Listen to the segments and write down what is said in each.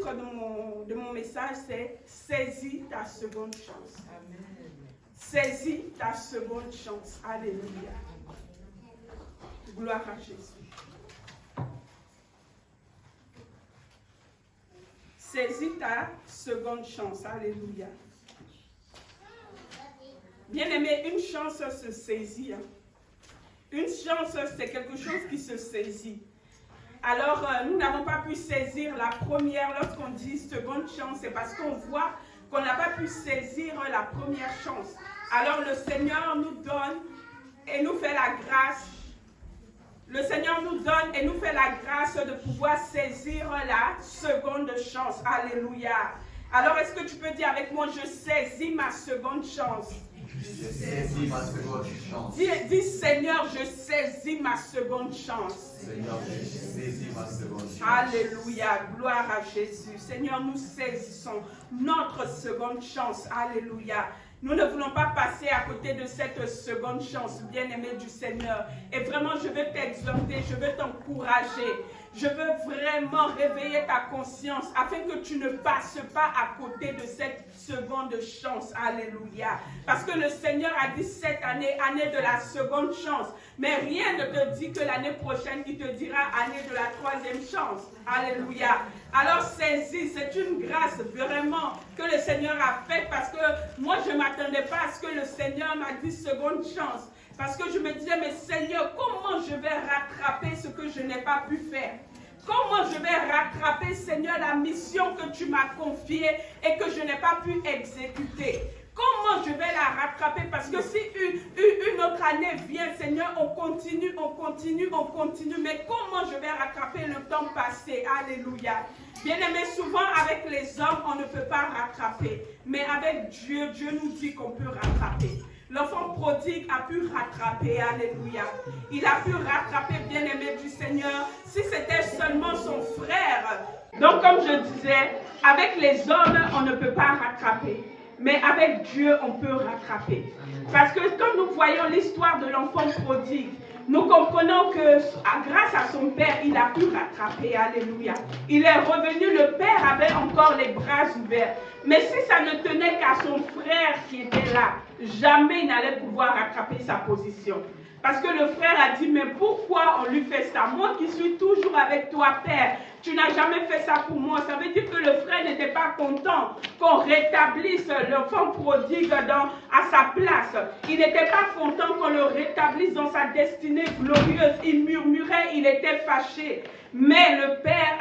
titre de mon message, c'est « Saisis ta seconde chance ». Saisis ta seconde chance. Alléluia. Gloire à Jésus. Saisis ta seconde chance. Alléluia. Bien-aimé, une chance se saisit. Une chance, c'est quelque chose qui se saisit. Alors, nous n'avons pas pu saisir la première. Lorsqu'on dit seconde chance, c'est parce qu'on voit qu'on n'a pas pu saisir la première chance. Alors, le Seigneur nous donne et nous fait la grâce. Le Seigneur nous donne et nous fait la grâce de pouvoir saisir la seconde chance. Alléluia. Alors, est-ce que tu peux dire avec moi, je saisis ma seconde chance? Je saisis ma seconde chance. Dis Seigneur, je saisis ma seconde chance. Seigneur, je saisis ma seconde chance. Alléluia, gloire à Jésus. Seigneur, nous saisissons notre seconde chance. Alléluia. Nous ne voulons pas passer à côté de cette seconde chance, bien-aimé du Seigneur. Et vraiment, je veux t'exhorter, je veux t'encourager. Je veux vraiment réveiller ta conscience afin que tu ne passes pas à côté de cette seconde chance. Alléluia. Parce que le Seigneur a dit cette année, année de la seconde chance. Mais rien ne te dit que l'année prochaine, il te dira année de la troisième chance. Alléluia. Alors saisis, c'est une grâce vraiment que le Seigneur a faite parce que moi je ne m'attendais pas à ce que le Seigneur m'a dit seconde chance. Parce que je me disais, mais Seigneur, comment je vais rattraper ce que je n'ai pas pu faire? Comment je vais rattraper, Seigneur, la mission que tu m'as confiée et que je n'ai pas pu exécuter? Comment je vais la rattraper? Parce que si une autre année vient, Seigneur, on continue. Mais comment je vais rattraper le temps passé? Alléluia. Bien-aimé, souvent avec les hommes, on ne peut pas rattraper. Mais avec Dieu, Dieu nous dit qu'on peut rattraper. L'enfant prodigue a pu rattraper, alléluia. Il a pu rattraper, bien-aimé du Seigneur, si c'était seulement son frère. Donc, comme je disais, avec les hommes, on ne peut pas rattraper. Mais avec Dieu, on peut rattraper. Parce que quand nous voyons l'histoire de l'enfant prodigue, nous comprenons que grâce à son père, il a pu rattraper. Alléluia. Il est revenu, le père avait encore les bras ouverts. Mais si ça ne tenait qu'à son frère qui était là, jamais il n'allait pouvoir rattraper sa position. Parce que le frère a dit, mais pourquoi on lui fait ça? Moi qui suis toujours avec toi, Père, tu n'as jamais fait ça pour moi. Ça veut dire que le frère n'était pas content qu'on rétablisse l'enfant prodigue à sa place. Il n'était pas content qu'on le rétablisse dans sa destinée glorieuse. Il murmurait, il était fâché. Mais le père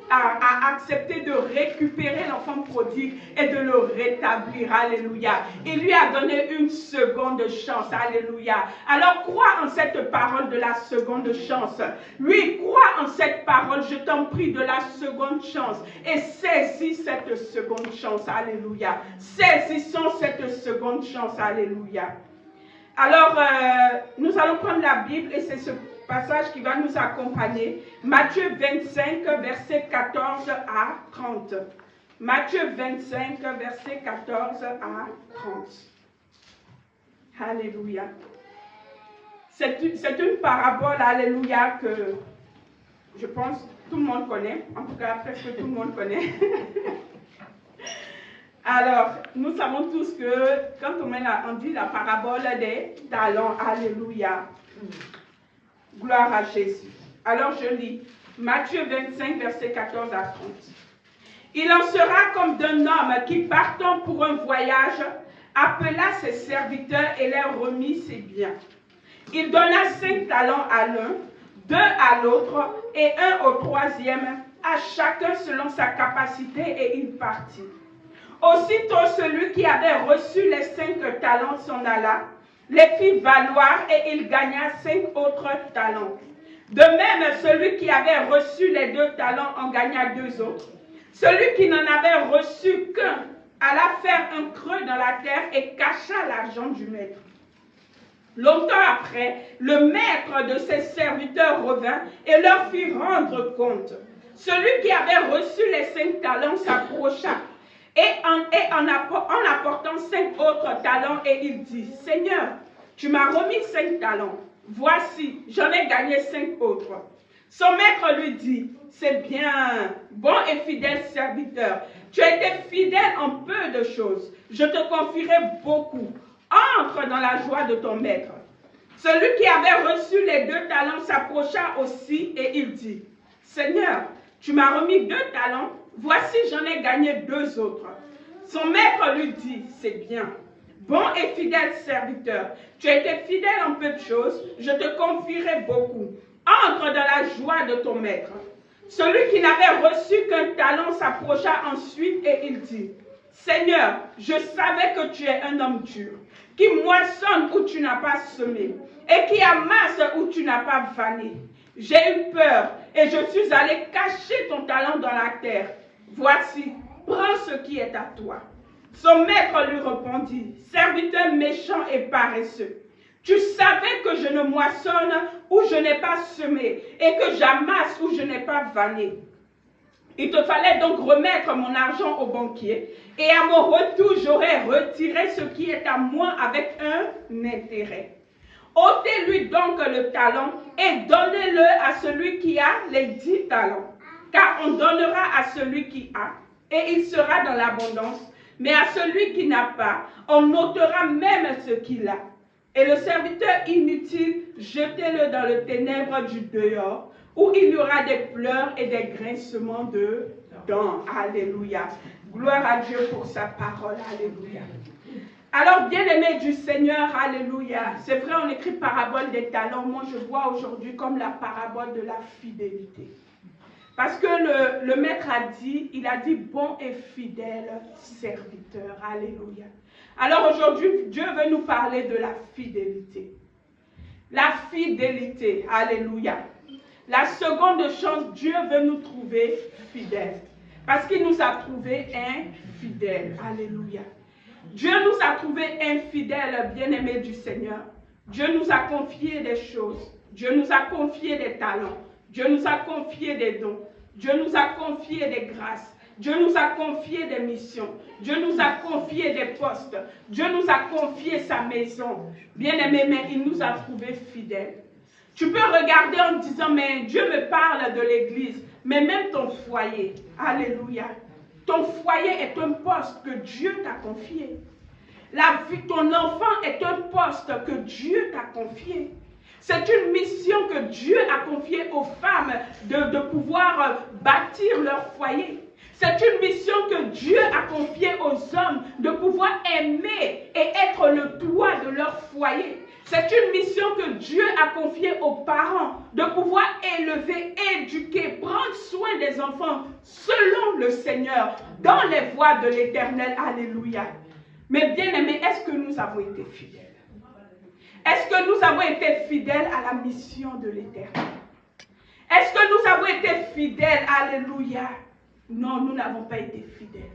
a accepté de récupérer l'enfant prodigue et de le rétablir. Alléluia. Il lui a donné une seconde chance. Alléluia. Alors crois en cette parole de la seconde chance. Oui, crois en cette parole, je t'en prie, de la seconde chance. Et saisis cette seconde chance. Alléluia. Saisissons cette seconde chance. Alléluia. Alors, nous allons prendre la Bible et c'est ce passage qui va nous accompagner. Matthieu 25, verset 14 à 30. Matthieu 25, verset 14 à 30. Alléluia. C'est une parabole, alléluia, que je pense tout le monde connaît. En tout cas, presque tout le monde connaît. Alors, nous savons tous que quand on dit la parabole des talents, alléluia. Gloire à Jésus. Alors je lis Matthieu 25, verset 14 à 30. Il en sera comme d'un homme qui, partant pour un voyage, appela ses serviteurs et leur remit ses biens. Il donna 5 talents à l'un, 2 à l'autre et 1 au troisième, à chacun selon sa capacité, et il partit. Aussitôt celui qui avait reçu les 5 talents s'en alla, les fit valoir et il gagna 5 autres talents. De même, celui qui avait reçu les 2 talents en gagna 2 autres. Celui qui n'en avait reçu qu'un alla faire un creux dans la terre et cacha l'argent du maître. Longtemps après, le maître de ses serviteurs revint et leur fit rendre compte. Celui qui avait reçu les 5 talents s'approcha et en apportant 5 autres talents, et il dit, « Seigneur, tu m'as remis 5 talents. Voici, j'en ai gagné 5 autres. » Son maître lui dit, c'est bien, bon et fidèle serviteur. Tu as été fidèle en peu de choses. Je te confierai beaucoup. Entre dans la joie de ton maître. Celui qui avait reçu les 2 talents s'approcha aussi et il dit, Seigneur, tu m'as remis 2 talents, voici j'en ai gagné 2 autres. Son maître lui dit, c'est bien, bon et fidèle serviteur, tu as été fidèle en peu de choses, je te confierai beaucoup. Entre dans la joie de ton maître. Celui qui n'avait reçu qu'un talent s'approcha ensuite et il dit, Seigneur, je savais que tu es un homme dur, qui moissonne où tu n'as pas semé, et qui amasse où tu n'as pas vanné. J'ai eu peur, et je suis allé cacher ton talent dans la terre. Voici, prends ce qui est à toi. Son maître lui répondit, serviteur méchant et paresseux, tu savais que je ne moissonne où je n'ai pas semé, et que j'amasse où je n'ai pas vanné. Il te fallait donc remettre mon argent au banquier, et à mon retour, j'aurais retiré ce qui est à moi avec un intérêt. Ôtez-lui donc le talent et donnez-le à celui qui a les 10 talents, car on donnera à celui qui a, et il sera dans l'abondance, mais à celui qui n'a pas, on ôtera même ce qu'il a. Et le serviteur inutile, jetez-le dans le ténèbre du dehors, où il y aura des pleurs et des grincements de dents. Alléluia. Gloire à Dieu pour sa parole. Alléluia. Alors, bien-aimés du Seigneur, alléluia. C'est vrai, on écrit parabole des talents. Moi, je vois aujourd'hui comme la parabole de la fidélité. Parce que le maître a dit, il a dit bon et fidèle serviteur. Alléluia. Alors aujourd'hui, Dieu veut nous parler de la fidélité. La fidélité, alléluia. La seconde chance, Dieu veut nous trouver fidèles. Parce qu'il nous a trouvés infidèles. Alléluia. Dieu nous a trouvés infidèles, bien-aimés du Seigneur. Dieu nous a confié des choses. Dieu nous a confié des talents. Dieu nous a confié des dons. Dieu nous a confié des grâces. Dieu nous a confié des missions. Dieu nous a confié des postes. Dieu nous a confié sa maison. Bien-aimé, mais il nous a trouvés fidèles. Tu peux regarder en disant, mais Dieu me parle de l'église, mais même ton foyer. Alléluia. Ton foyer est un poste que Dieu t'a confié. Ton enfant est un poste que Dieu t'a confié. C'est une mission que Dieu a confiée aux femmes de pouvoir bâtir leur foyer. C'est une mission que Dieu a confiée aux hommes de pouvoir aimer et être le toit de leur foyer. C'est une mission que Dieu a confiée aux parents de pouvoir élever, éduquer, prendre soin des enfants selon le Seigneur, dans les voies de l'Éternel. Alléluia. Mais bien aimés, est-ce que nous avons été fidèles? Est-ce que nous avons été fidèles à la mission de l'Éternel? Est-ce que nous avons été fidèles? Alléluia. Non, nous n'avons pas été fidèles.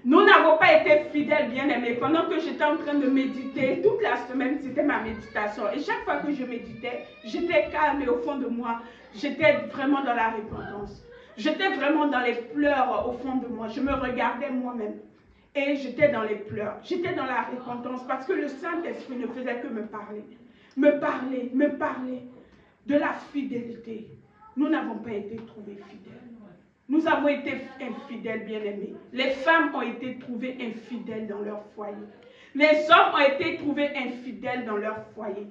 Nous n'avons pas été fidèles, bien-aimés. Pendant que j'étais en train de méditer, toute la semaine, c'était ma méditation. Et chaque fois que je méditais, j'étais calme et au fond de moi, j'étais vraiment dans la repentance. J'étais vraiment dans les pleurs au fond de moi. Je me regardais moi-même. Et j'étais dans les pleurs. J'étais dans la repentance parce que le Saint-Esprit ne faisait que me parler. Me parler de la fidélité. Nous n'avons pas été trouvés fidèles. Nous avons été infidèles, bien-aimés. Les femmes ont été trouvées infidèles dans leur foyer. Les hommes ont été trouvés infidèles dans leur foyer.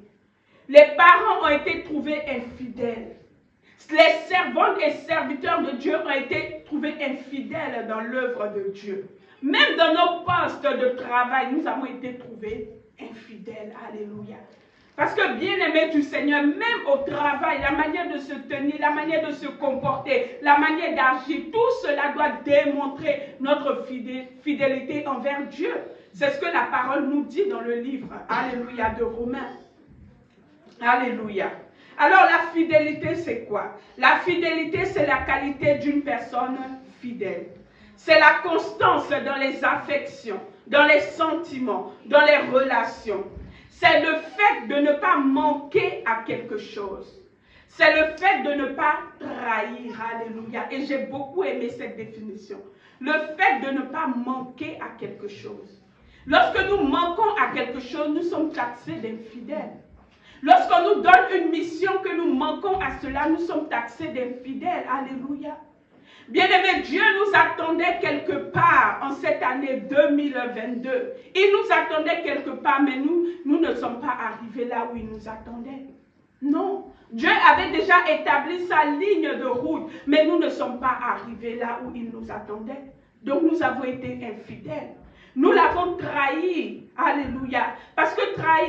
Les parents ont été trouvés infidèles. Les servantes et serviteurs de Dieu ont été trouvés infidèles dans l'œuvre de Dieu. Même dans nos postes de travail, nous avons été trouvés infidèles. Alléluia. Parce que, bien-aimés du Seigneur, même au travail, la manière de se tenir, la manière de se comporter, la manière d'agir, tout cela doit démontrer notre fidélité envers Dieu. C'est ce que la parole nous dit dans le livre, alléluia, de Romains. Alléluia. Alors, la fidélité, c'est quoi? La fidélité, c'est la qualité d'une personne fidèle. C'est la constance dans les affections, dans les sentiments, dans les relations. C'est le fait de ne pas manquer à quelque chose. C'est le fait de ne pas trahir. Alléluia. Et j'ai beaucoup aimé cette définition. Le fait de ne pas manquer à quelque chose. Lorsque nous manquons à quelque chose, nous sommes taxés d'infidèles. Lorsqu'on nous donne une mission que nous manquons à cela, nous sommes taxés d'infidèles. Alléluia. Bien-aimé, Dieu nous attendait quelque part en cette année 2022. Il nous attendait quelque part, mais nous ne sommes pas arrivés là où il nous attendait. Non. Dieu avait déjà établi sa ligne de route, mais nous ne sommes pas arrivés là où il nous attendait. Donc nous avons été infidèles. Nous l'avons trahi. Alléluia. Parce que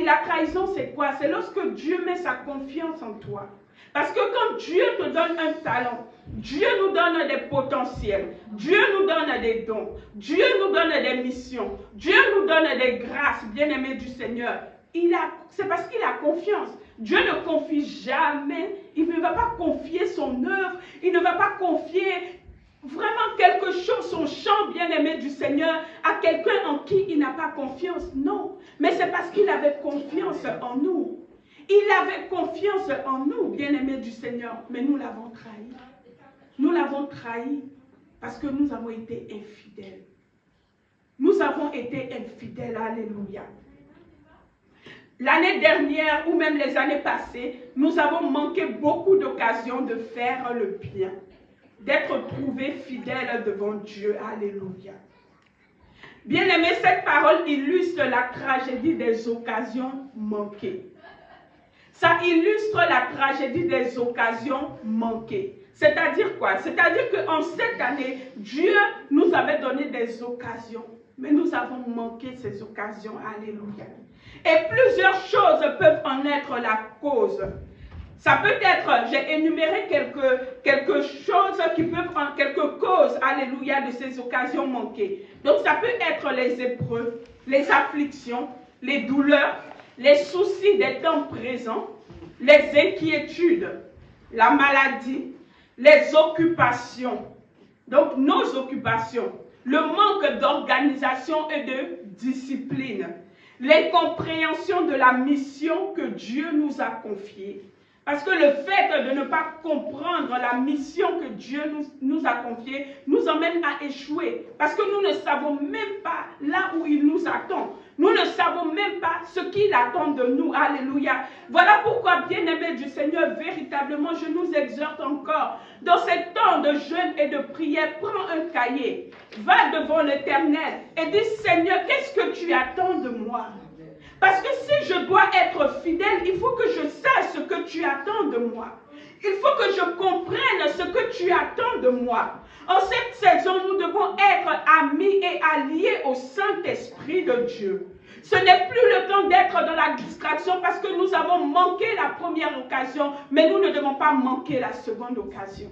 la trahison, c'est quoi? C'est lorsque Dieu met sa confiance en toi. Parce que quand Dieu te donne un talent, Dieu nous donne des potentiels, Dieu nous donne des dons, Dieu nous donne des missions, Dieu nous donne des grâces, bien-aimés du Seigneur. C'est parce qu'il a confiance. Dieu ne confie jamais, il ne va pas confier son œuvre, il ne va pas confier vraiment quelque chose, son champ bien-aimé du Seigneur, à quelqu'un en qui il n'a pas confiance. Non, mais c'est parce qu'il avait confiance en nous. Il avait confiance en nous, bien-aimés du Seigneur, mais nous l'avons trahi. Nous l'avons trahi parce que nous avons été infidèles. Nous avons été infidèles, alléluia. L'année dernière ou même les années passées, nous avons manqué beaucoup d'occasions de faire le bien, d'être trouvés fidèles devant Dieu, alléluia. Bien-aimés, cette parole illustre la tragédie des occasions manquées. Ça illustre la tragédie des occasions manquées. C'est-à-dire quoi? C'est-à-dire qu'en cette année, Dieu nous avait donné des occasions, mais nous avons manqué ces occasions. Alléluia. Et plusieurs choses peuvent en être la cause. Ça peut être, j'ai énuméré quelques choses qui peuvent en quelques causes, alléluia, de ces occasions manquées. Donc ça peut être les épreuves, les afflictions, les douleurs, les soucis des temps présents, les inquiétudes, la maladie, les occupations. Donc nos occupations, le manque d'organisation et de discipline, l'incompréhension de la mission que Dieu nous a confiée. Parce que le fait de ne pas comprendre la mission que Dieu nous a confiée nous emmène à échouer. Parce que nous ne savons même pas là où il nous attend. Nous ne savons même pas ce qu'il attend de nous. Alléluia. Voilà pourquoi, bien-aimés du Seigneur, véritablement, je nous exhorte encore. Dans ces temps de jeûne et de prière, prends un cahier, va devant l'Éternel et dis, Seigneur, qu'est-ce que tu attends de moi? Parce que si je dois être fidèle, il faut que je sache ce que tu attends de moi. Il faut que je comprenne ce que tu attends de moi. En cette saison, nous devons être amis et alliés au Saint-Esprit de Dieu. Ce n'est plus le temps d'être dans la distraction parce que nous avons manqué la première occasion, mais nous ne devons pas manquer la seconde occasion.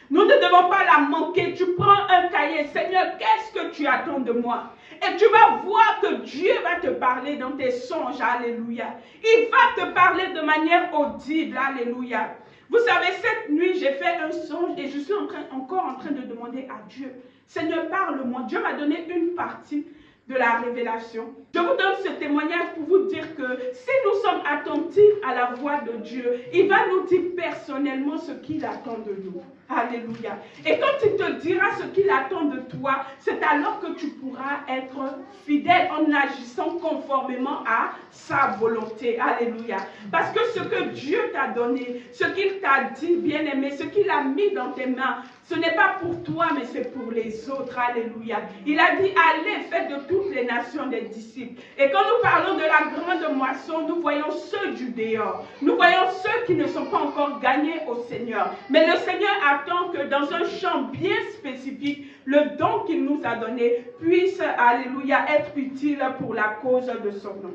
Nous ne devons pas la manquer. Tu prends un cahier, Seigneur, qu'est-ce que tu attends de moi? Et tu vas voir que Dieu va te parler dans tes songes, alléluia. Il va te parler de manière audible, alléluia. Vous savez, cette nuit, j'ai fait un songe et je suis encore en train de demander à Dieu, Seigneur, parle-moi. Dieu m'a donné une partie de la révélation. Je vous donne ce témoignage pour vous dire que si nous sommes attentifs à la voix de Dieu, il va nous dire personnellement ce qu'il attend de nous. Alléluia. Et quand il te dira ce qu'il attend de toi, c'est alors que tu pourras être fidèle en agissant conformément à sa volonté. Alléluia. Parce que ce que Dieu t'a donné, ce qu'il t'a dit, bien-aimé, ce qu'il a mis dans tes mains, ce n'est pas pour toi, mais c'est pour les autres. Alléluia. Il a dit, allez, faites de toutes les nations des disciples. Et quand nous parlons de la grande moisson, nous voyons ceux du dehors. Nous voyons ceux qui ne sont pas encore gagnés au Seigneur. Mais le Seigneur attend que dans un champ bien spécifique, le don qu'il nous a donné puisse, alléluia, être utile pour la cause de son nom.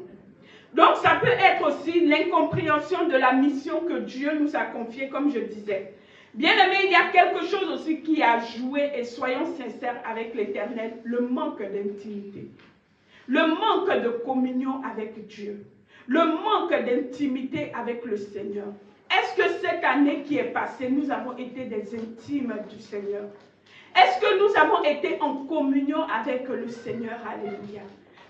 Donc ça peut être aussi l'incompréhension de la mission que Dieu nous a confiée, comme je disais. Bien-aimé, il y a quelque chose aussi qui a joué, et soyons sincères avec l'Éternel, le manque d'intimité. Le manque de communion avec Dieu. Le manque d'intimité avec le Seigneur. Est-ce que cette année qui est passée, nous avons été des intimes du Seigneur? Est-ce que nous avons été en communion avec le Seigneur? Alléluia.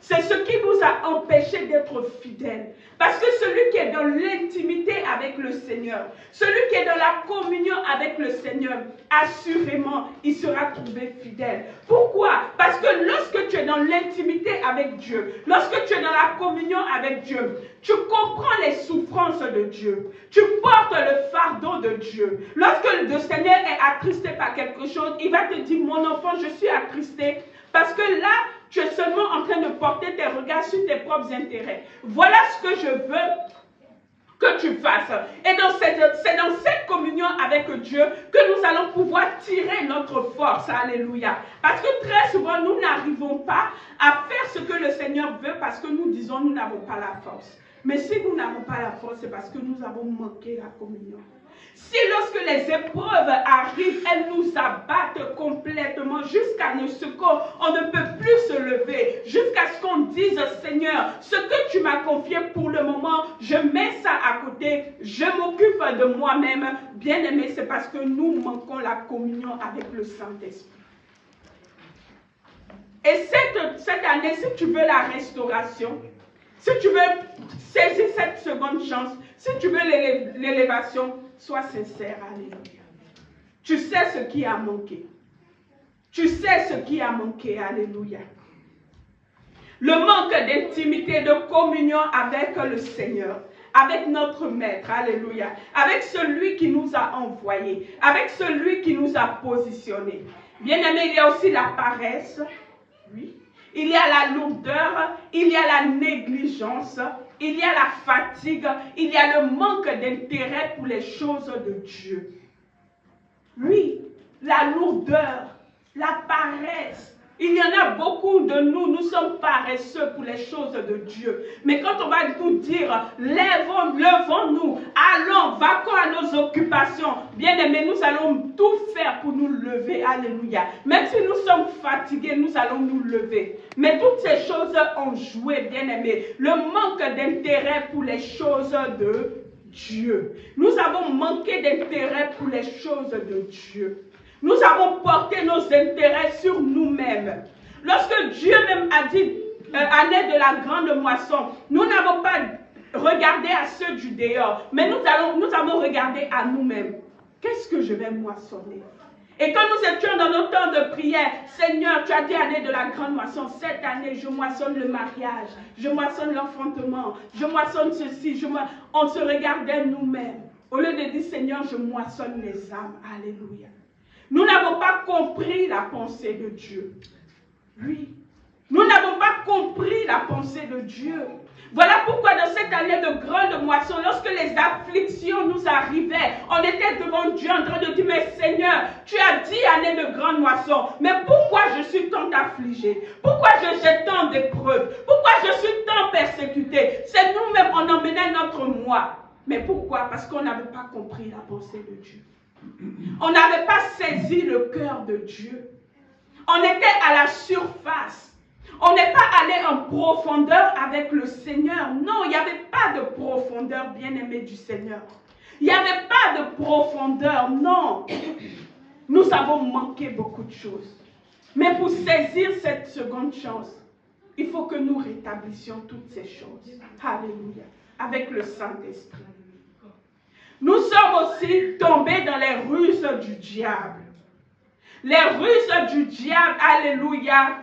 C'est ce qui nous a empêchés d'être fidèles. Parce que celui qui est dans l'intimité avec le Seigneur, celui qui est dans la communion avec le Seigneur, assurément, il sera trouvé fidèle. Pourquoi? Parce que lorsque tu tu es dans l'intimité avec Dieu, lorsque tu es dans la communion avec Dieu, tu comprends les souffrances de Dieu. Tu portes le fardeau de Dieu. Lorsque le Seigneur est attristé par quelque chose, il va te dire, mon enfant, je suis attristé. Parce que là, tu es seulement en train de porter tes regards sur tes propres intérêts. Voilà ce que je veux que tu fasses. Et c'est dans cette communion avec Dieu que nous allons pouvoir tirer notre force. Alléluia. Parce que très souvent, nous n'arrivons pas à faire ce que le Seigneur veut parce que nous disons nous n'avons pas la force. Mais si nous n'avons pas la force, c'est parce que nous avons manqué la communion. Si lorsque les épreuves arrivent, elles nous abattent complètement jusqu'à ce qu'on ne peut plus se lever, jusqu'à ce qu'on dise, Seigneur, ce que tu m'as confié pour le moment, je mets ça à côté, je m'occupe de moi-même. Bien-aimé, c'est parce que nous manquons la communion avec le Saint-Esprit. Et cette année, si tu veux la restauration, si tu veux saisir cette seconde chance, si tu veux l'élévation, sois sincère, alléluia. Tu sais ce qui a manqué. Tu sais ce qui a manqué, alléluia. Le manque d'intimité, de communion avec le Seigneur, avec notre Maître, alléluia, avec celui qui nous a envoyés, avec celui qui nous a positionnés. Bien-aimé, il y a aussi la paresse, oui. Il y a la lourdeur, il y a la négligence, il y a la fatigue, il y a le manque d'intérêt pour les choses de Dieu. Oui, la lourdeur, la paresse. Il y en a beaucoup de nous, nous sommes paresseux pour les choses de Dieu. Mais quand on va nous dire, levons-nous, allons, vaquons à nos occupations, bien aimés, nous allons tout faire pour nous lever, alléluia. Même si nous sommes fatigués, nous allons nous lever. Mais toutes ces choses ont joué, bien aimés. Le manque d'intérêt pour les choses de Dieu. Nous avons manqué d'intérêt pour les choses de Dieu. Nous avons porté nos intérêts sur nous-mêmes. Lorsque Dieu même a dit, année de la grande moisson, nous n'avons pas regardé à ceux du dehors, mais nous avons regardé à nous-mêmes. Qu'est-ce que je vais moissonner? Et quand nous étions dans nos temps de prière, Seigneur, tu as dit année de la grande moisson, cette année, je moissonne le mariage, je moissonne l'enfantement, je moissonne ceci, on se regardait nous-mêmes. Au lieu de dire, Seigneur, je moissonne les âmes. Alléluia. Nous n'avons pas compris la pensée de Dieu. Oui. Nous n'avons pas compris la pensée de Dieu. Voilà pourquoi dans cette année de grande moisson, lorsque les afflictions nous arrivaient, on était devant Dieu en train de dire, mais Seigneur, tu as dit année de grande moisson, mais pourquoi je suis tant affligé? Pourquoi j'ai tant d'épreuves? Pourquoi je suis tant persécuté? C'est nous-mêmes, on emmenait notre moi. Mais pourquoi? Parce qu'on n'avait pas compris la pensée de Dieu. On n'avait pas saisi le cœur de Dieu. On était à la surface. On n'est pas allé en profondeur avec le Seigneur. Non, il n'y avait pas de profondeur, bien-aimé du Seigneur. Il n'y avait pas de profondeur, non. Nous avons manqué beaucoup de choses. Mais pour saisir cette seconde chance, il faut que nous rétablissions toutes ces choses. Alléluia. Avec le Saint-Esprit. Nous sommes aussi tombés dans les ruses du diable. Les ruses du diable, alléluia.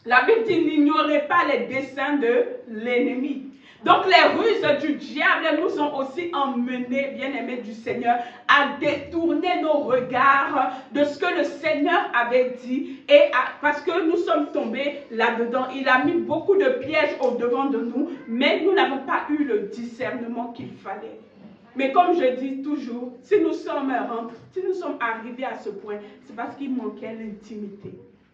La Bible dit, n'ignorez pas les desseins de l'ennemi. Donc les ruses du diable nous ont aussi emmenés, bien-aimés du Seigneur, à détourner nos regards de ce que le Seigneur avait dit. Parce que nous sommes tombés là-dedans. Il a mis beaucoup de pièges au-devant de nous, mais nous n'avons pas eu le discernement qu'il fallait. Mais comme je dis toujours, si nous sommes arrivés à ce point, c'est parce qu'il manquait l'intimité.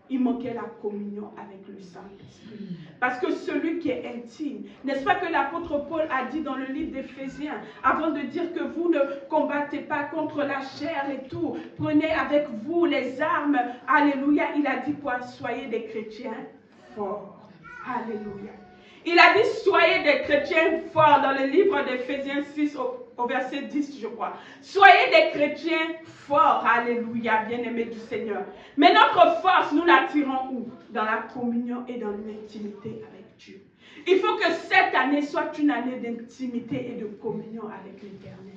Il manquait la communion avec le Saint-Esprit. Parce que celui qui est intime, n'est-ce pas que l'apôtre Paul a dit dans le livre d'Éphésiens, avant de dire que vous ne combattez pas contre la chair et tout, prenez avec vous les armes, alléluia, il a dit quoi? Soyez des chrétiens forts. Alléluia. Il a dit, soyez des chrétiens forts dans le livre d'Éphésiens 6 au verset 10, je crois. Soyez des chrétiens forts, alléluia, bien-aimés du Seigneur. Mais notre force, nous la tirons où? Dans la communion et dans l'intimité avec Dieu. Il faut que cette année soit une année d'intimité et de communion avec l'Éternel.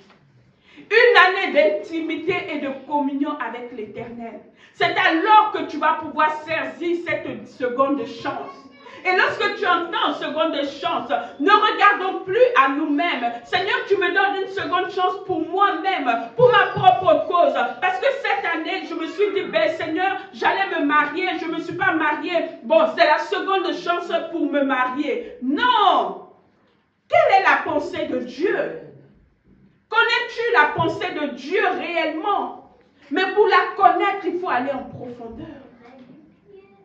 Une année d'intimité et de communion avec l'Éternel. C'est alors que tu vas pouvoir saisir cette seconde chance. Et lorsque tu entends seconde chance, ne regardons plus à nous-mêmes. Seigneur, tu me donnes une seconde chance pour moi-même, pour ma propre cause. Parce que cette année, je me suis dit, ben Seigneur, j'allais me marier, je ne me suis pas mariée. Bon, c'est la seconde chance pour me marier. Non! Quelle est la pensée de Dieu? Connais-tu la pensée de Dieu réellement? Mais pour la connaître, il faut aller en profondeur.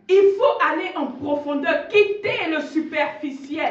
Il faut aller en profondeur, quitter le superficiel.